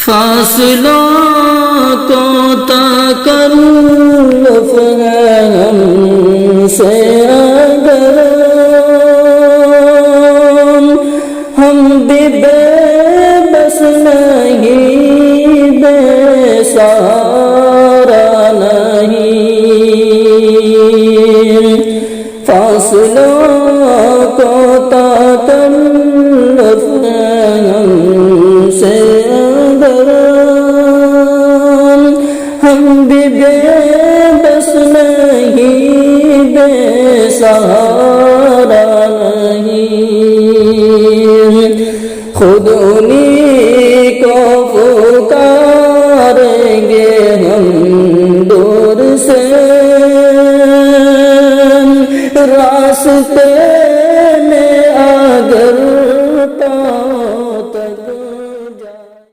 فاصلوں کو تکلف ہے ہم سے اگر ہم بھی بے بس نہیں، بے سہارا نہیں، فاصلوں کو تکلف ہے ہم سے اگر